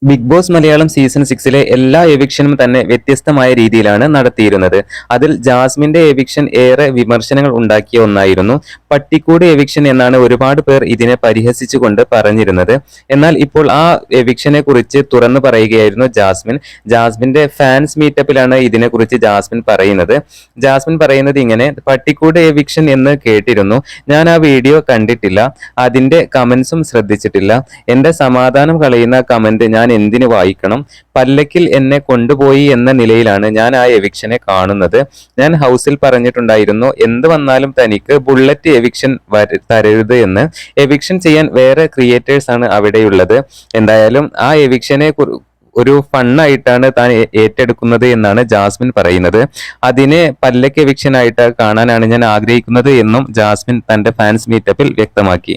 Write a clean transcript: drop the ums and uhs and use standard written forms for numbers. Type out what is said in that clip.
Big boss Malayalam season 6 എല്ലാ എവിക്ഷനും തന്നെ വ്യത്യസ്തമായ രീതിയിലാണ് നടത്തിയിരുന്നത്. അതിൽ ജാസ്മിന്റെ എവിക്ഷൻ ഏറെ വിമർശനങ്ങൾ ഉണ്ടാക്കിയ ഒന്നായിരുന്നു. പട്ടിക്കൂട് എവിക്ഷൻ എന്നാണ് ഒരുപാട് പേർ ഇതിനെ പരിഹസിച്ചുകൊണ്ട് പറഞ്ഞിരുന്നത്. എന്നാൽ ഇപ്പോൾ ആ എവിക്ഷനെ കുറിച്ച് തുറന്നു പറയുകയായിരുന്നു ജാസ്മിൻ. ജാസ്മിന്റെ ഫാൻസ് മീറ്റപ്പിലാണ് ഇതിനെക്കുറിച്ച് ജാസ്മിൻ പറയുന്നത്. ജാസ്മിൻ പറയുന്നത് ഇങ്ങനെ: പട്ടിക്കൂട് എവിക്ഷൻ എന്ന് കേട്ടിരുന്നു, ഞാൻ ആ വീഡിയോ കണ്ടിട്ടില്ല, അതിന്റെ കമന്റ്സും ശ്രദ്ധിച്ചിട്ടില്ല. എന്റെ സമാധാനം കളയുന്ന കമന്റ് ഞാൻ എന്തിനു വായിക്കണം? പല്ലക്കിൽ എന്നെ കൊണ്ടുപോയി എന്ന നിലയിലാണ് ഞാൻ ആ എവിക്ഷനെ കാണുന്നത്. ഞാൻ ഹൗസിൽ പറഞ്ഞിട്ടുണ്ടായിരുന്നു, എന്ത് വന്നാലും തനിക്ക് ബുള്ളറ്റ് എവിക്ഷൻ തരരുത് എന്ന്. എവിക്ഷൻ ചെയ്യാൻ വേറെ ക്രിയേറ്റേഴ്സ് ആണ് അവിടെയുള്ളത്. എന്തായാലും ആ എവിക്ഷനെ ഒരു ഫണ്ണായിട്ടാണ് താൻ ഏറ്റെടുക്കുന്നത് എന്നാണ് ജാസ്മിൻ പറയുന്നത്. അതിനെ പല്ലക്ക് എവിക്ഷൻ ആയിട്ട് കാണാനാണ് ഞാൻ ആഗ്രഹിക്കുന്നത് എന്നും ജാസ്മിൻ തന്റെ ഫാൻസ് മീറ്റപ്പിൽ വ്യക്തമാക്കി.